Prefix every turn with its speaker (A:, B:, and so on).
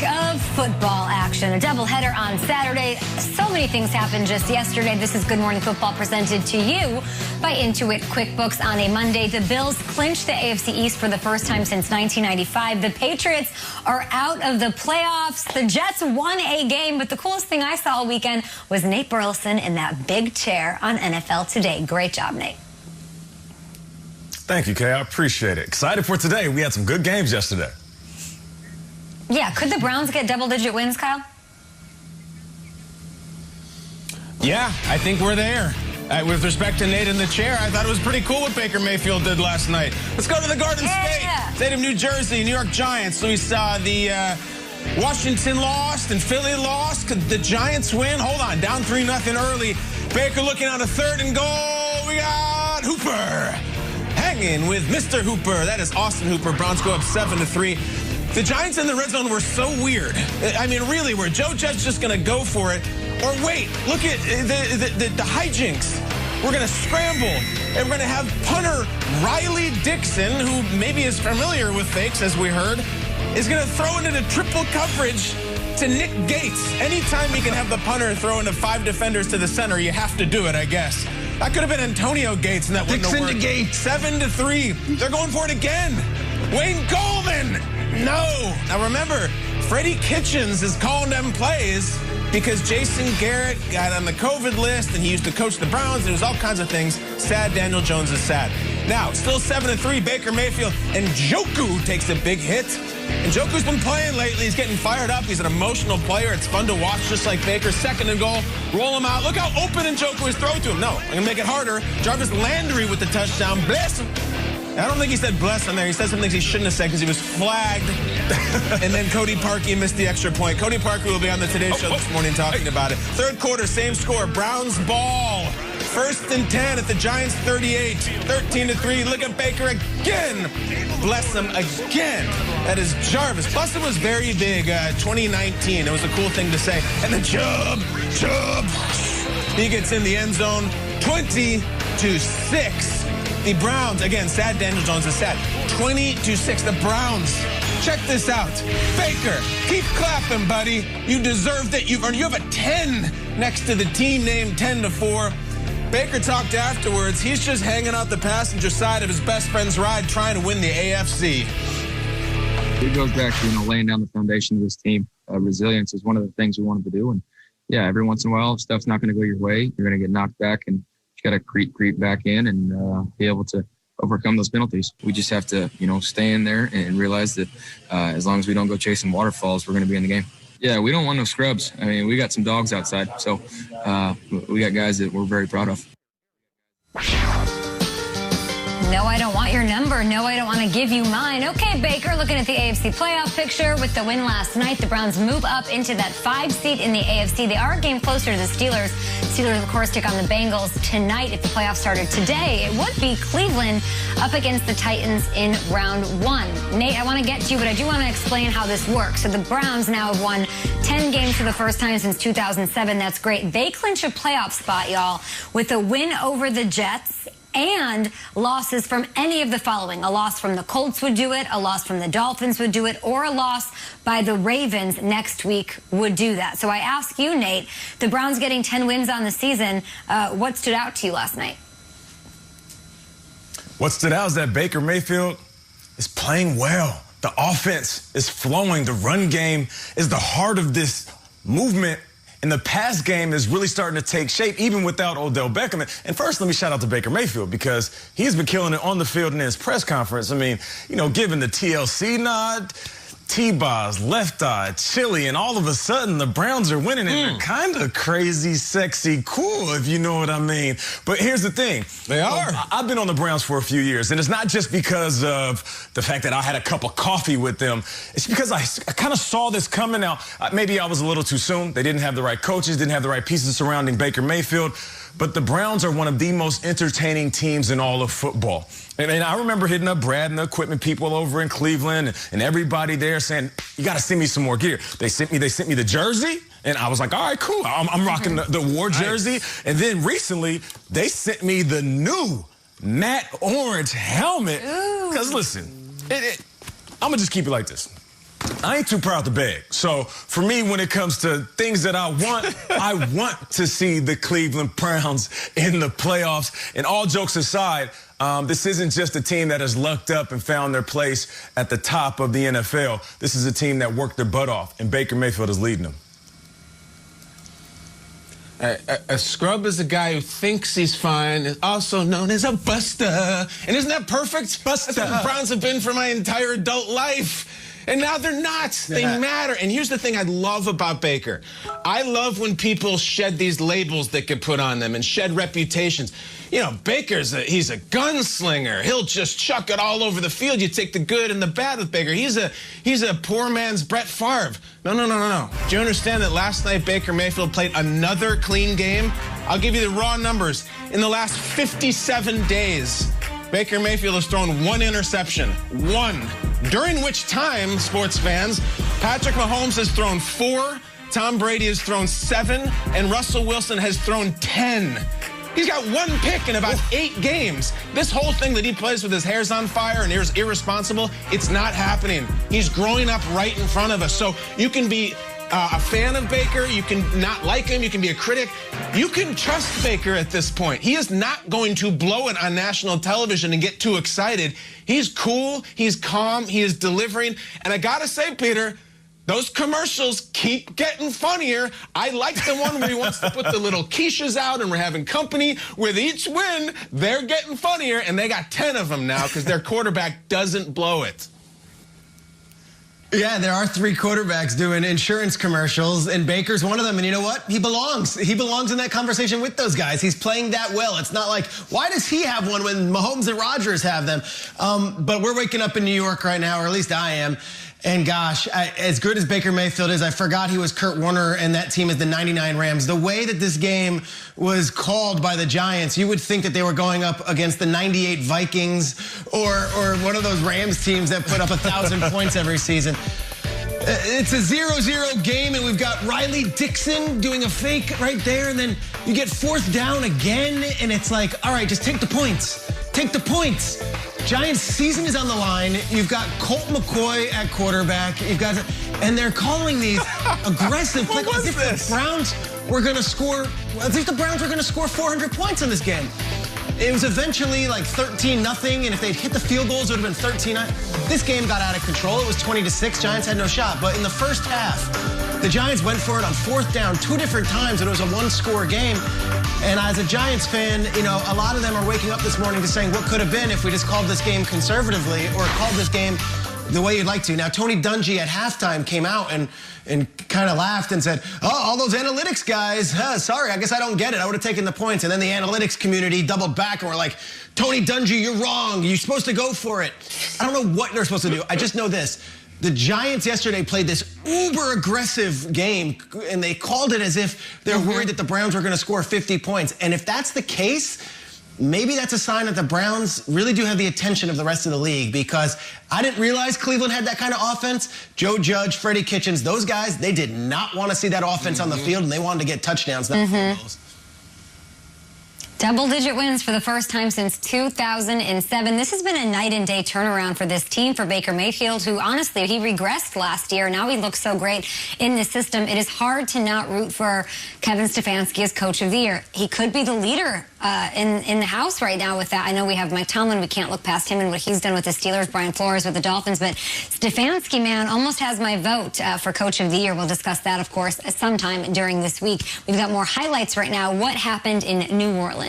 A: of football action. A doubleheader on Saturday. So many things happened just yesterday. This is Good Morning Football presented to you by Intuit QuickBooks on a Monday. The Bills clinched the AFC East for the first time since 1995. The Patriots are out of the playoffs. The Jets won a game, but the coolest thing I saw all weekend was Nate Burleson in that big chair on NFL Today. Great job, Nate.
B: Thank you, Kay. I appreciate it. Excited for today. We had some good games yesterday.
A: Yeah, could the Browns get double-digit wins, Kyle?
C: Yeah, I think we're there. With respect to Nate in the chair, I thought it was pretty cool what Baker Mayfield did last night. Let's go to the Garden State of New Jersey, New York Giants. So we saw the Washington lost and Philly lost. Could the Giants win? Hold on, down 3-0 early. Baker looking on a 3rd and goal. We got Hooper hanging with Mr. Hooper. That is Austin Hooper. Browns go up 7-3. The Giants in the red zone were so weird. I mean, really, were Joe Judge just going to go for it? Or wait, look at the hijinks. We're going to scramble, and we're going to have punter Riley Dixon, who maybe is familiar with fakes, as we heard, is going to throw into the triple coverage to Nick Gates. Anytime you can have the punter throw into 5 defenders to the center, you have to do it, I guess. That could have been Antonio Gates, and that wouldn't have worked. Dixon to Gates. 7-3. They're going for it again. Wayne Goldman. No. Now remember, Freddie Kitchens is calling them plays because Jason Garrett got on the COVID list and he used to coach the Browns. There's all kinds of things. Sad Daniel Jones is sad. Now, still 7-3, Baker Mayfield, and Njoku takes a big hit. And Njoku's been playing lately. He's getting fired up. He's an emotional player. It's fun to watch, just like Baker. 2nd and goal. Roll him out. Look how open Njoku is thrown to him. No, I'm going to make it harder. Jarvis Landry with the touchdown. Bless him. I don't think he said bless on there. He said some things he shouldn't have said because he was flagged. And then Cody Parkey missed the extra point. Cody Parkey will be on the Today Show this morning talking about it. 3rd quarter, same score. Browns ball. 1st and 10 at the Giants 38. 13-3. Look at Baker again. Bless him again. That is Jarvis. Plus, it was very big. 2019. It was a cool thing to say. And then Chubb. He gets in the end zone. 20-6. The Browns, again, sad Daniel Jones is sad. 20-6, the Browns. Check this out. Baker, keep clapping, buddy. You deserved it. You have a 10 next to the team name, 10-4. Baker talked afterwards. He's just hanging out the passenger side of his best friend's ride trying to win the AFC.
D: It goes back to, laying down the foundation of this team. Resilience is one of the things we wanted to do. And, yeah, every once in a while, if stuff's not going to go your way, you're going to get knocked back, and you got to creep back in and be able to overcome those penalties. We just have to, stay in there and realize that as long as we don't go chasing waterfalls, we're going to be in the game. Yeah, we don't want no scrubs. I mean, we got some dogs outside, so we got guys that we're very proud of.
A: No, I don't want your number. No, I don't want to give you mine. Okay, Baker, looking at the AFC playoff picture with the win last night. The Browns move up into that 5 seed in the AFC. They are a game closer to the Steelers. Steelers, of course, take on the Bengals tonight. If the playoffs started today, it would be Cleveland up against the Titans in round 1. Nate, I want to get to you, but I do want to explain how this works. So the Browns now have won 10 games for the first time since 2007. That's great. They clinch a playoff spot, y'all, with a win over the Jets and losses from any of the following. A loss from the Colts would do it, a loss from the Dolphins would do it, or a loss by the Ravens next week would do that. So I ask you, Nate, the Browns getting 10 wins on the season, what stood out to you last night?
B: What stood out is that Baker Mayfield is playing well. The offense is flowing. The run game is the heart of this movement. And the pass game is really starting to take shape, even without Odell Beckham. And first, let me shout out to Baker Mayfield because he's been killing it on the field and in his press conference. I mean, giving the TLC nod, T-Boz, left eye, chili, and all of a sudden the Browns are winning. And they're kind of crazy, sexy, cool, if you know what I mean. But here's the thing.
C: They are.
B: I've been on the Browns for a few years, and it's not just because of the fact that I had a cup of coffee with them. It's because I kind of saw this coming out. Maybe I was a little too soon. They didn't have the right coaches, didn't have the right pieces surrounding Baker Mayfield. But the Browns are one of the most entertaining teams in all of football. And I remember hitting up Brad and the equipment people over in Cleveland and everybody there saying, you got to send me some more gear. They sent me the jersey, and I was like, all right, cool. I'm rocking the war jersey. Nice. And then recently, they sent me the new matte orange helmet. Because listen, I'm going to just keep it like this. I ain't too proud to beg. So for me, when it comes to things that I want to see the Cleveland Browns in the playoffs. And all jokes aside, this isn't just a team that has lucked up and found their place at the top of the NFL. This is a team that worked their butt off, and Baker Mayfield is leading them.
C: A scrub is a guy who thinks he's fine, is also known as a buster. And isn't that perfect? Buster. That's what the Browns have been for my entire adult life. And now they're not. They matter. And here's the thing I love about Baker. I love when people shed these labels that get put on them and shed reputations. You know, Baker's he's a gunslinger. He'll just chuck it all over the field. You take the good and the bad with Baker. He's a poor man's Brett Favre. No. Do you understand that last night Baker Mayfield played another clean game? I'll give you the raw numbers. In the last 57 days, Baker Mayfield has thrown 1 interception. 1. During which time, sports fans, Patrick Mahomes has thrown 4, Tom Brady has thrown 7, and Russell Wilson has thrown 10. He's got 1 pick in about 8 games. This whole thing that he plays with his hair's on fire and is irresponsible, it's not happening. He's growing up right in front of us. So you can be a fan of Baker, you can not like him, you can be a critic. You can trust Baker at this point. He is not going to blow it on national television and get too excited. He's cool, he's calm, he is delivering. And I gotta say, Peter, those commercials keep getting funnier. I like the one where he wants to put the little quiches out and we're having company. With each win, they're getting funnier, and they got 10 of them now because their quarterback doesn't blow it.
E: Yeah, there are 3 quarterbacks doing insurance commercials, and Baker's one of them. And you know what? He belongs. He belongs in that conversation with those guys. He's playing that well. It's not like, why does he have one when Mahomes and Rodgers have them? But we're waking up in New York right now, or at least I am. And gosh, as good as Baker Mayfield is, I forgot he was Kurt Warner and that team is the 99 Rams. The way that this game was called by the Giants, you would think that they were going up against the 98 Vikings or one of those Rams teams that put up 1,000 points every season. It's a 0-0 game, and we've got Riley Dixon doing a fake right there, and then you get 4th down again, and it's like, all right, just take the points. Take the points. Giants' season is on the line. You've got Colt McCoy at quarterback. And they're calling these aggressive plays. As if the Browns were going to score. I think the Browns were going to score 400 points in this game. It was eventually like 13-0, and if they'd hit the field goals, it would have been 13-9. This game got out of control. It was 20-6. Giants had no shot. But in the first half, the Giants went for it on 4th down 2 different times, and it was a 1-score game. And as a Giants fan, you know, a lot of them are waking up this morning to saying, what could have been if we just called this game conservatively or called this game the way you'd like to. Now, Tony Dungy at halftime came out and kind of laughed and said, oh, all those analytics guys, sorry, I guess I don't get it. I would have taken the points. And then the analytics community doubled back and were like, Tony Dungy, you're wrong. You're supposed to go for it. I don't know what they're supposed to do. I just know this. The Giants yesterday played this uber-aggressive game, and they called it as if they're worried that the Browns were going to score 50 points. And if that's the case, maybe that's a sign that the Browns really do have the attention of the rest of the league, because I didn't realize Cleveland had that kind of offense. Joe Judge, Freddie Kitchens, those guys, they did not want to see that offense on the field, and they wanted to get touchdowns, not field goals.
A: Double-digit wins for the first time since 2007. This has been a night-and-day turnaround for this team, for Baker Mayfield, who, honestly, he regressed last year. Now he looks so great in this system. It is hard to not root for Kevin Stefanski as Coach of the Year. He could be the leader in the house right now with that. I know we have Mike Tomlin. We can't look past him and what he's done with the Steelers, Brian Flores with the Dolphins. But Stefanski, man, almost has my vote for Coach of the Year. We'll discuss that, of course, sometime during this week. We've got more highlights right now. What happened in New Orleans?